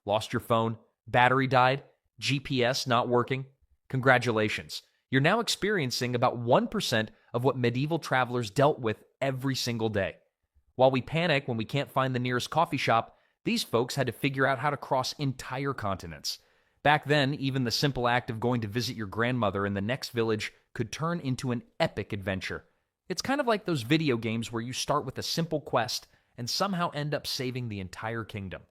Lost your phone? Battery died? GPS not working? Congratulations. You're now experiencing about 1% of what medieval travelers dealt with every single day. While we panic when we can't find the nearest coffee shop, these folks had to figure out how to cross entire continents. Back then, even the simple act of going to visit your grandmother in the next village could turn into an epic adventure. It's kind of like those video games where you start with a simple quest and somehow end up saving the entire kingdom.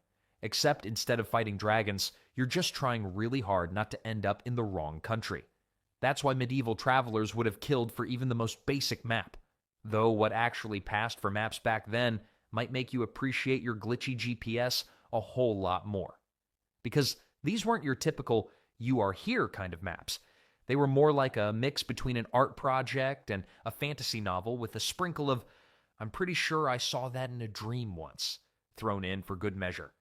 Except instead of fighting dragons, you're just trying really hard not to end up in the wrong country. That's why medieval travelers would have killed for even the most basic map. Though what actually passed for maps back then might make you appreciate your glitchy GPS a whole lot more. Because these weren't your typical "you are here" kind of maps. They were more like a mix between an art project and a fantasy novel with a sprinkle of "I'm pretty sure I saw that in a dream once" thrown in for good measure.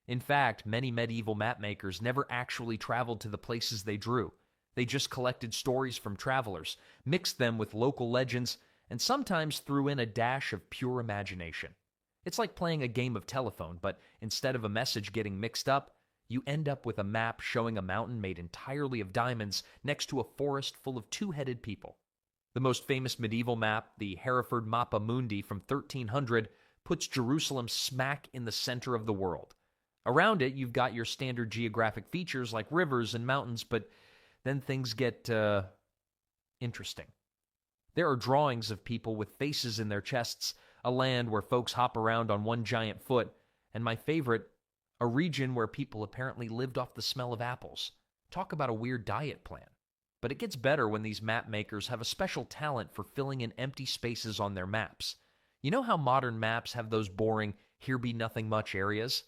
In fact, many medieval map makers never actually traveled to the places they drew. They just collected stories from travelers, mixed them with local legends, and sometimes threw in a dash of pure imagination. It's like playing a game of telephone, but instead of a message getting mixed up, you end up with a map showing a mountain made entirely of diamonds next to a forest full of two-headed people. The most famous medieval map, the Hereford Mappa Mundi from 1300, puts Jerusalem smack in the center of the world. Around it, you've got your standard geographic features like rivers and mountains, but then things get interesting. There are drawings of people with faces in their chests, a land where folks hop around on one giant foot, and my favorite, a region where people apparently lived off the smell of apples. Talk about a weird diet plan. But it gets better when these map makers have a special talent for filling in empty spaces on their maps. You know how modern maps have those boring, here be nothing much areas?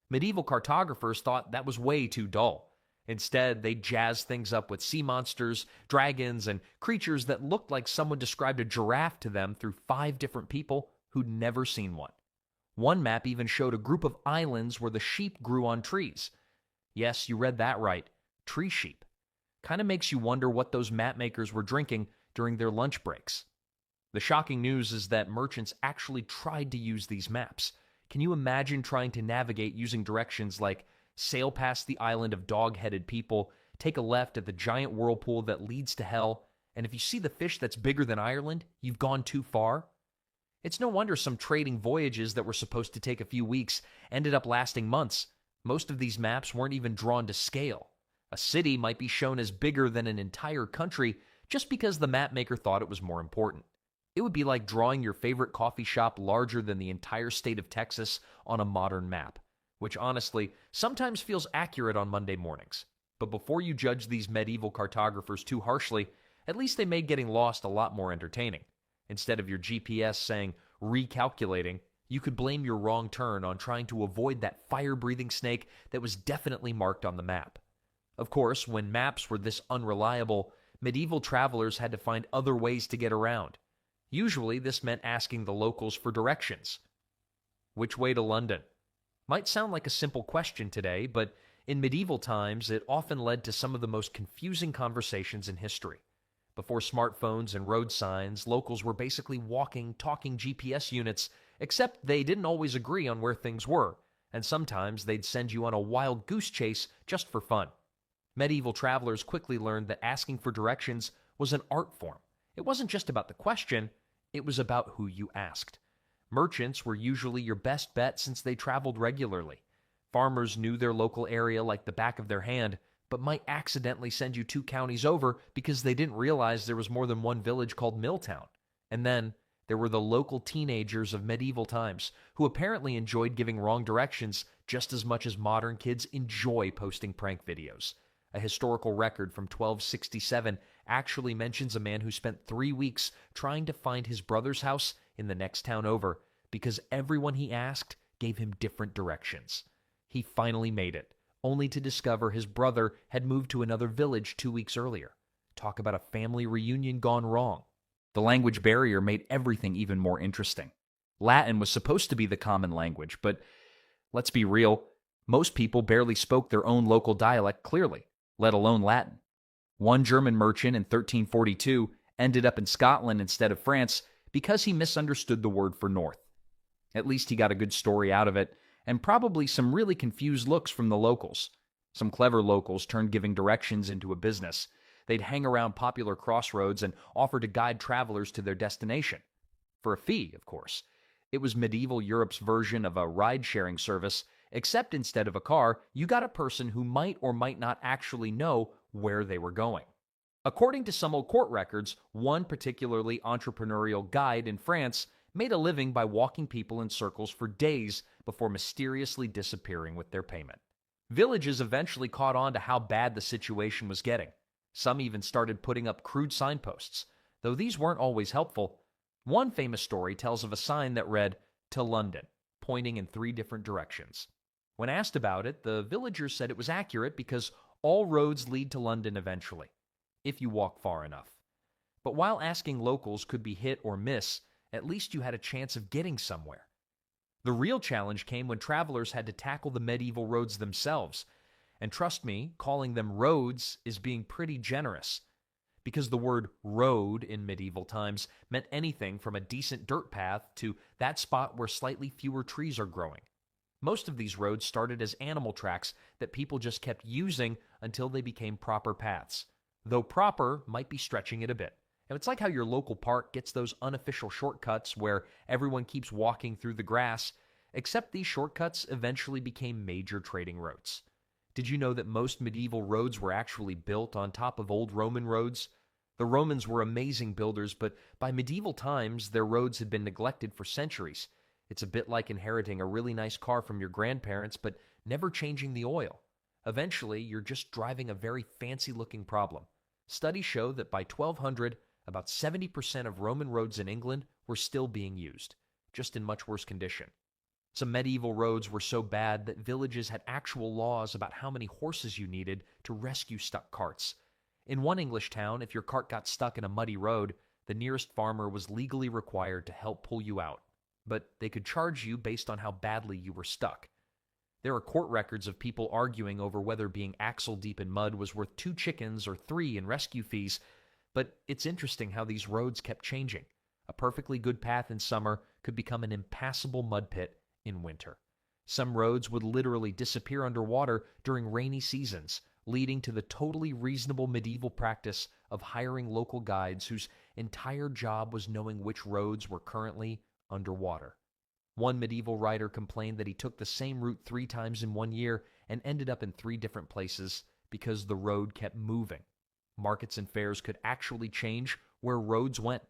Medieval cartographers thought that was way too dull. Instead, they jazzed things up with sea monsters, dragons, and creatures that looked like someone described a giraffe to them through 5 different people who'd never seen one. One map even showed a group of islands where the sheep grew on trees. Yes, you read that right. Tree sheep. Kind of makes you wonder what those map makers were drinking during their lunch breaks. The shocking news is that merchants actually tried to use these maps. Can you imagine trying to navigate using directions like sail past the island of dog-headed people, take a left at the giant whirlpool that leads to hell, and if you see the fish that's bigger than Ireland, you've gone too far? It's no wonder some trading voyages that were supposed to take a few weeks ended up lasting months. Most of these maps weren't even drawn to scale. A city might be shown as bigger than an entire country just because the map maker thought it was more important. It would be like drawing your favorite coffee shop larger than the entire state of Texas on a modern map, which honestly sometimes feels accurate on Monday mornings. But before you judge these medieval cartographers too harshly, at least they made getting lost a lot more entertaining. Instead of your GPS saying recalculating, you could blame your wrong turn on trying to avoid that fire-breathing snake that was definitely marked on the map. Of course, when maps were this unreliable, medieval travelers had to find other ways to get around. Usually, this meant asking the locals for directions. Which way to London? Might sound like a simple question today, but in medieval times, it often led to some of the most confusing conversations in history. Before smartphones and road signs, locals were basically walking, talking GPS units, except they didn't always agree on where things were, and sometimes they'd send you on a wild goose chase just for fun. Medieval travelers quickly learned that asking for directions was an art form. It wasn't just about the question, it was about who you asked. Merchants were usually your best bet since they traveled regularly. Farmers knew their local area like the back of their hand, but might accidentally send you 2 counties over because they didn't realize there was more than one village called Milltown. And then there were the local teenagers of medieval times, who apparently enjoyed giving wrong directions just as much as modern kids enjoy posting prank videos. A historical record from 1267 actually mentions a man who spent 3 weeks trying to find his brother's house in the next town over because everyone he asked gave him different directions. He finally made it, only to discover his brother had moved to another village 2 weeks earlier. Talk about a family reunion gone wrong. The language barrier made everything even more interesting. Latin was supposed to be the common language, but let's be real, most people barely spoke their own local dialect clearly, let alone Latin. One German merchant in 1342 ended up in Scotland instead of France because he misunderstood the word for north. At least he got a good story out of it, and probably some really confused looks from the locals. Some clever locals turned giving directions into a business. They'd hang around popular crossroads and offer to guide travelers to their destination. For a fee, of course. It was medieval Europe's version of a ride-sharing service, except instead of a car, you got a person who might or might not actually know where they were going. According to some old court records, one particularly entrepreneurial guide in France made a living by walking people in circles for days before mysteriously disappearing with their payment. Villages eventually caught on to how bad the situation was getting. Some even started putting up crude signposts, though these weren't always helpful. One famous story tells of a sign that read, "To London," pointing in 3 different directions. When asked about it, the villagers said it was accurate because all roads lead to London eventually, if you walk far enough. But while asking locals could be hit or miss, at least you had a chance of getting somewhere. The real challenge came when travelers had to tackle the medieval roads themselves. And trust me, calling them roads is being pretty generous, because the word road in medieval times meant anything from a decent dirt path to that spot where slightly fewer trees are growing. Most of these roads started as animal tracks that people just kept using until they became proper paths, though proper might be stretching it a bit. And it's like how your local park gets those unofficial shortcuts where everyone keeps walking through the grass, except these shortcuts eventually became major trading routes. Did you know that most medieval roads were actually built on top of old Roman roads? The Romans were amazing builders, but by medieval times, their roads had been neglected for centuries. It's a bit like inheriting a really nice car from your grandparents, but never changing the oil. Eventually, you're just driving a very fancy-looking problem. Studies show that by 1200, about 70% of Roman roads in England were still being used, just in much worse condition. Some medieval roads were so bad that villages had actual laws about how many horses you needed to rescue stuck carts. In one English town, if your cart got stuck in a muddy road, the nearest farmer was legally required to help pull you out, but they could charge you based on how badly you were stuck. There are court records of people arguing over whether being axle-deep in mud was worth 2 chickens or 3 in rescue fees, but it's interesting how these roads kept changing. A perfectly good path in summer could become an impassable mud pit in winter. Some roads would literally disappear underwater during rainy seasons, leading to the totally reasonable medieval practice of hiring local guides whose entire job was knowing which roads were currently underwater. One medieval writer complained that he took the same route 3 times in 1 year and ended up in 3 different places because the road kept moving. Markets and fairs could actually change where roads went.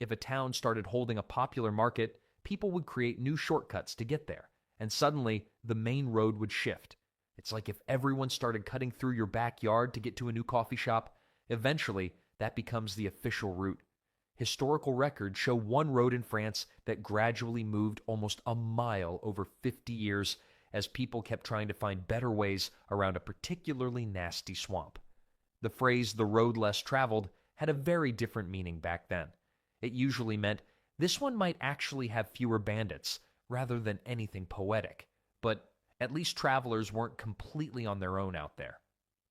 If a town started holding a popular market, people would create new shortcuts to get there, and suddenly the main road would shift. It's like if everyone started cutting through your backyard to get to a new coffee shop, eventually that becomes the official route. Historical records show one road in France that gradually moved almost a mile over 50 years as people kept trying to find better ways around a particularly nasty swamp. The phrase "the road less traveled" had a very different meaning back then. It usually meant this one might actually have fewer bandits, rather than anything poetic. But at least travelers weren't completely on their own out there.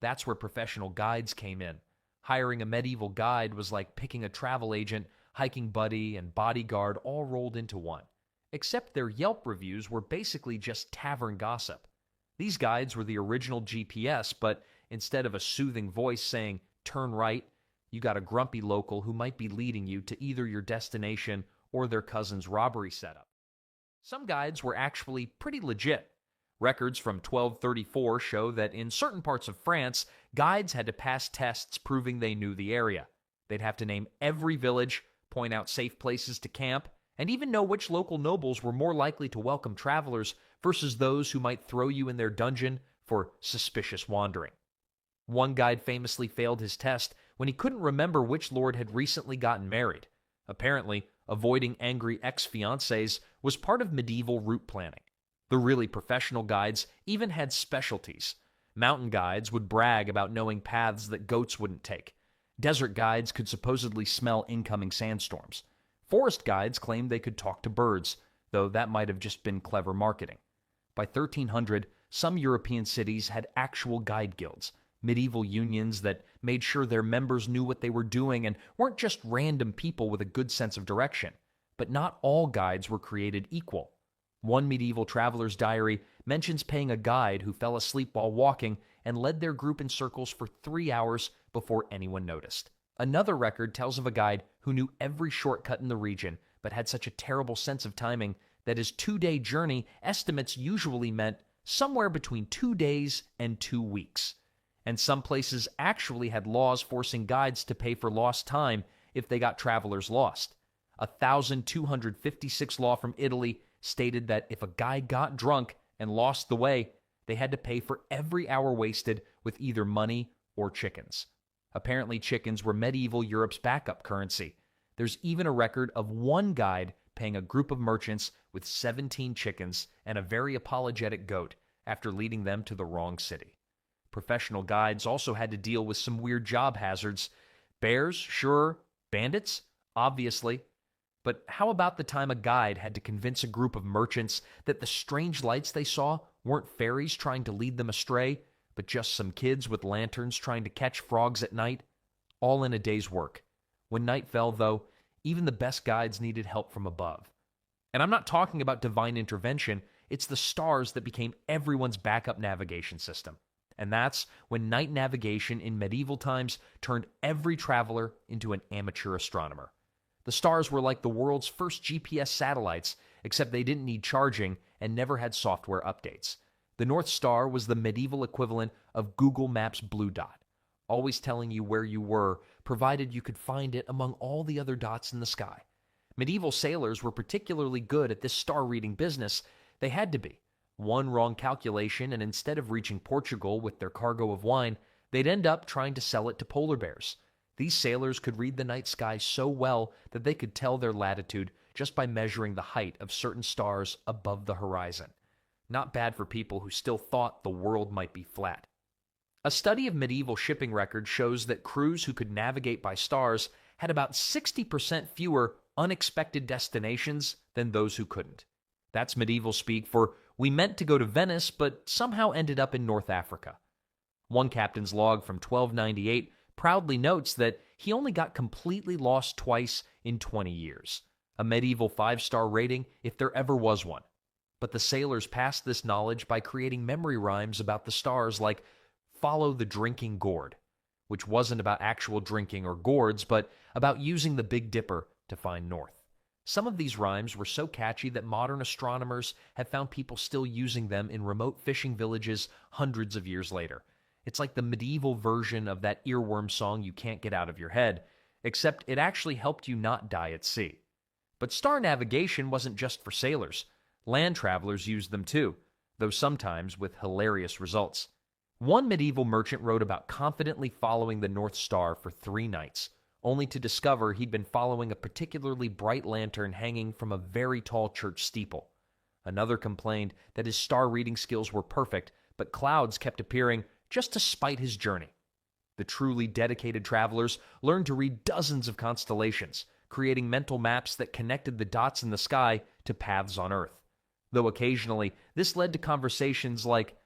That's where professional guides came in. Hiring a medieval guide was like picking a travel agent, hiking buddy, and bodyguard all rolled into one. Except their Yelp reviews were basically just tavern gossip. These guides were the original GPS, but instead of a soothing voice saying, "turn right," you got a grumpy local who might be leading you to either your destination or their cousin's robbery setup. Some guides were actually pretty legit. Records from 1234 show that in certain parts of France, guides had to pass tests proving they knew the area. They'd have to name every village, point out safe places to camp, and even know which local nobles were more likely to welcome travelers versus those who might throw you in their dungeon for suspicious wandering. One guide famously failed his test when he couldn't remember which lord had recently gotten married. Apparently, avoiding angry ex-fiancés was part of medieval route planning. The really professional guides even had specialties. Mountain guides would brag about knowing paths that goats wouldn't take. Desert guides could supposedly smell incoming sandstorms. Forest guides claimed they could talk to birds, though that might have just been clever marketing. By 1300, some European cities had actual guide guilds, medieval unions that made sure their members knew what they were doing and weren't just random people with a good sense of direction. But not all guides were created equal. One medieval traveler's diary mentions paying a guide who fell asleep while walking and led their group in circles for 3 hours before anyone noticed. Another record tells of a guide who knew every shortcut in the region but had such a terrible sense of timing that his 2-day journey estimates usually meant somewhere between 2 days and 2 weeks. And some places actually had laws forcing guides to pay for lost time if they got travelers lost. 1256 law from Italy stated that if a guide got drunk and lost the way, they had to pay for every hour wasted with either money or chickens. Apparently, chickens were medieval Europe's backup currency. There's even a record of one guide paying a group of merchants with 17 chickens and a very apologetic goat after leading them to the wrong city. Professional guides also had to deal with some weird job hazards. Bears, sure. Bandits, obviously. But how about the time a guide had to convince a group of merchants that the strange lights they saw weren't fairies trying to lead them astray, but just some kids with lanterns trying to catch frogs at night? All in a day's work. When night fell, though, even the best guides needed help from above. And I'm not talking about divine intervention, it's the stars that became everyone's backup navigation system. And that's when night navigation in medieval times turned every traveler into an amateur astronomer. The stars were like the world's first GPS satellites, except they didn't need charging and never had software updates. The North Star was the medieval equivalent of Google Maps Blue Dot, always telling you where you were, provided you could find it among all the other dots in the sky. Medieval sailors were particularly good at this star-reading business. They had to be. One wrong calculation, and instead of reaching Portugal with their cargo of wine, they'd end up trying to sell it to polar bears. These sailors could read the night sky so well that they could tell their latitude just by measuring the height of certain stars above the horizon. Not bad for people who still thought the world might be flat. A study of medieval shipping records shows that crews who could navigate by stars had about 60% fewer unexpected destinations than those who couldn't. That's medieval speak for, we meant to go to Venice, but somehow ended up in North Africa. One captain's log from 1298 proudly notes that he only got completely lost twice in 20 years. A medieval 5-star rating if there ever was one. But the sailors passed this knowledge by creating memory rhymes about the stars like Follow the Drinking Gourd, which wasn't about actual drinking or gourds, but about using the Big Dipper to find north. Some of these rhymes were so catchy that modern astronomers have found people still using them in remote fishing villages hundreds of years later. It's like the medieval version of that earworm song you can't get out of your head, except it actually helped you not die at sea. But star navigation wasn't just for sailors. Land travelers used them too, though sometimes with hilarious results. One medieval merchant wrote about confidently following the North Star for 3 nights, only to discover he'd been following a particularly bright lantern hanging from a very tall church steeple. Another complained that his star-reading skills were perfect, but clouds kept appearing just to spite his journey. The truly dedicated travelers learned to read dozens of constellations, creating mental maps that connected the dots in the sky to paths on Earth. Though occasionally, this led to conversations like,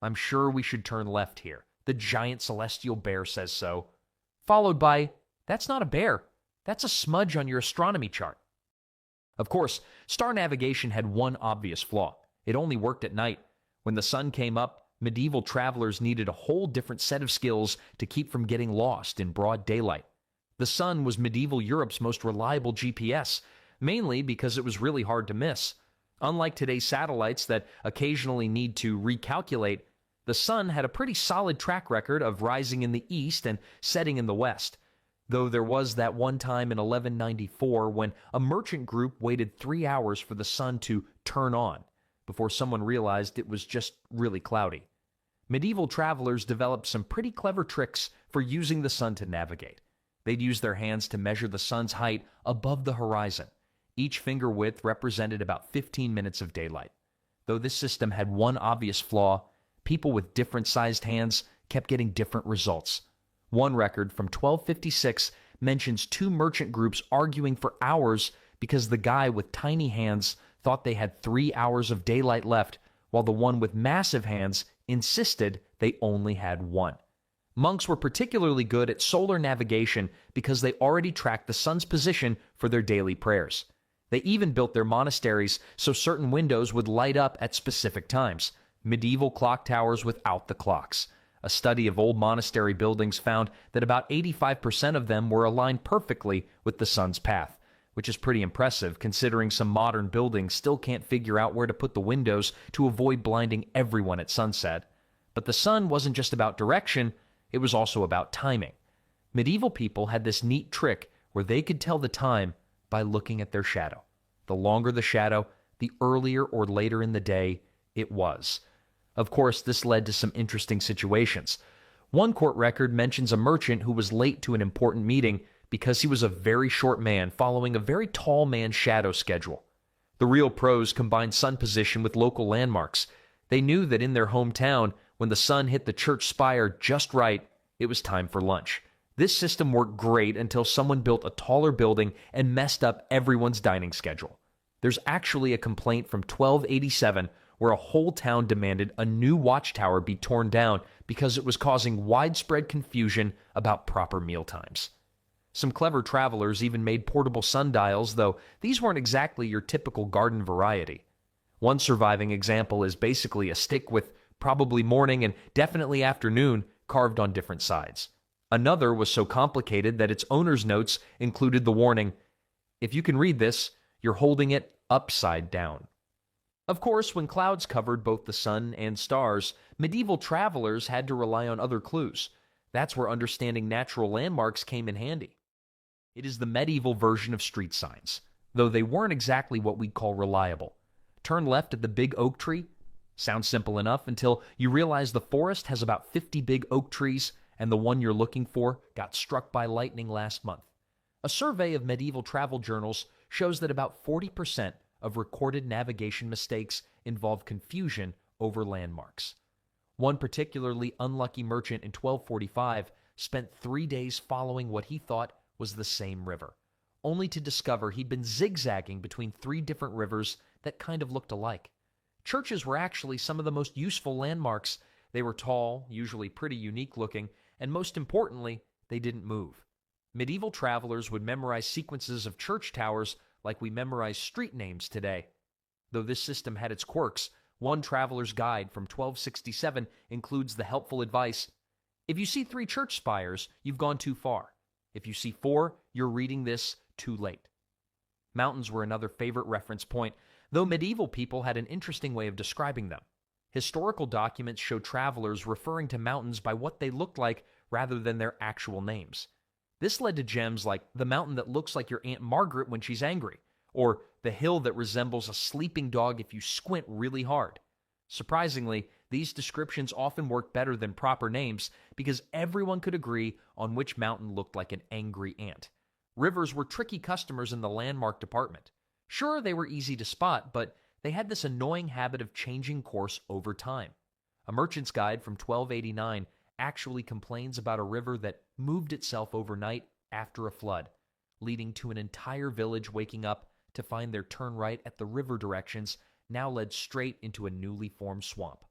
I'm sure we should turn left here. The giant celestial bear says so. Followed by, that's not a bear. That's a smudge on your astronomy chart. Of course, star navigation had one obvious flaw. It only worked at night. When the sun came up, medieval travelers needed a whole different set of skills to keep from getting lost in broad daylight. The sun was medieval Europe's most reliable GPS, mainly because it was really hard to miss. Unlike today's satellites that occasionally need to recalculate, the sun had a pretty solid track record of rising in the east and setting in the west. Though there was that one time in 1194 when a merchant group waited 3 hours for the sun to turn on before someone realized it was just really cloudy. Medieval travelers developed some pretty clever tricks for using the sun to navigate. They'd use their hands to measure the sun's height above the horizon. Each finger width represented about 15 minutes of daylight. Though this system had one obvious flaw, people with different sized hands kept getting different results. One record from 1256 mentions 2 merchant groups arguing for hours because the guy with tiny hands thought they had 3 hours of daylight left, while the one with massive hands insisted they only had 1. Monks were particularly good at solar navigation because they already tracked the sun's position for their daily prayers. They even built their monasteries so certain windows would light up at specific times, medieval clock towers without the clocks. A study of old monastery buildings found that about 85% of them were aligned perfectly with the sun's path, which is pretty impressive considering some modern buildings still can't figure out where to put the windows to avoid blinding everyone at sunset. But the sun wasn't just about direction, it was also about timing. Medieval people had this neat trick where they could tell the time by looking at their shadow. The longer the shadow, the earlier or later in the day it was. Of course, this led to some interesting situations. One court record mentions a merchant who was late to an important meeting because he was a very short man following a very tall man's shadow schedule. The real pros combined sun position with local landmarks. They knew that in their hometown, when the sun hit the church spire just right, it was time for lunch. This system worked great until someone built a taller building and messed up everyone's dining schedule. There's actually a complaint from 1287 where a whole town demanded a new watchtower be torn down because it was causing widespread confusion about proper meal times. Some clever travelers even made portable sundials, though these weren't exactly your typical garden variety. One surviving example is basically a stick with probably morning and definitely afternoon carved on different sides. Another was so complicated that its owner's notes included the warning, "If you can read this, you're holding it upside down." Of course, when clouds covered both the sun and stars, medieval travelers had to rely on other clues. That's where understanding natural landmarks came in handy. It is the medieval version of street signs, though they weren't exactly what we'd call reliable. Turn left at the big oak tree. Sounds simple enough until you realize the forest has about 50 big oak trees, and the one you're looking for got struck by lightning last month. A survey of medieval travel journals shows that about 40% of recorded navigation mistakes involve confusion over landmarks. One particularly unlucky merchant in 1245 spent 3 days following what he thought was the same river, only to discover he'd been zigzagging between 3 different rivers that kind of looked alike. Churches were actually some of the most useful landmarks. They were tall, usually pretty unique looking, and most importantly, they didn't move. Medieval travelers would memorize sequences of church towers like we memorize street names today. Though this system had its quirks, one traveler's guide from 1267 includes the helpful advice, "If you see 3 church spires, you've gone too far. If you see 4, you're reading this too late." Mountains were another favorite reference point, though medieval people had an interesting way of describing them. Historical documents show travelers referring to mountains by what they looked like rather than their actual names. This led to gems like the mountain that looks like your Aunt Margaret when she's angry, or the hill that resembles a sleeping dog if you squint really hard. Surprisingly, these descriptions often work better than proper names because everyone could agree on which mountain looked like an angry ant. Rivers were tricky customers in the landmark department. Sure, they were easy to spot, but they had this annoying habit of changing course over time. A merchant's guide from 1289 actually complains about a river that moved itself overnight after a flood, leading to an entire village waking up to find their turn right at the river directions now led straight into a newly formed swamp.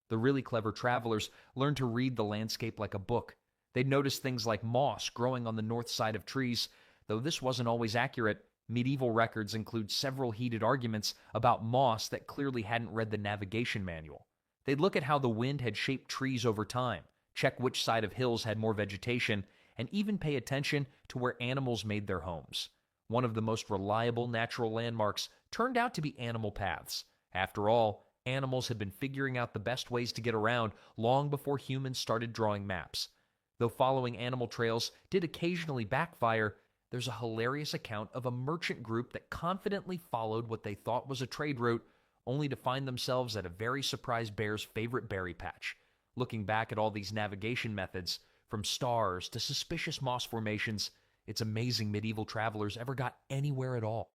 The really clever travelers learned to read the landscape like a book. They'd notice things like moss growing on the north side of trees. Though this wasn't always accurate, medieval records include several heated arguments about moss that clearly hadn't read the navigation manual. They'd look at how the wind had shaped trees over time, check which side of hills had more vegetation, and even pay attention to where animals made their homes. One of the most reliable natural landmarks turned out to be animal paths. After all, animals had been figuring out the best ways to get around long before humans started drawing maps. Though following animal trails did occasionally backfire, there's a hilarious account of a merchant group that confidently followed what they thought was a trade route, only to find themselves at a very surprised bear's favorite berry patch. Looking back at all these navigation methods, from stars to suspicious moss formations, it's amazing medieval travelers ever got anywhere at all.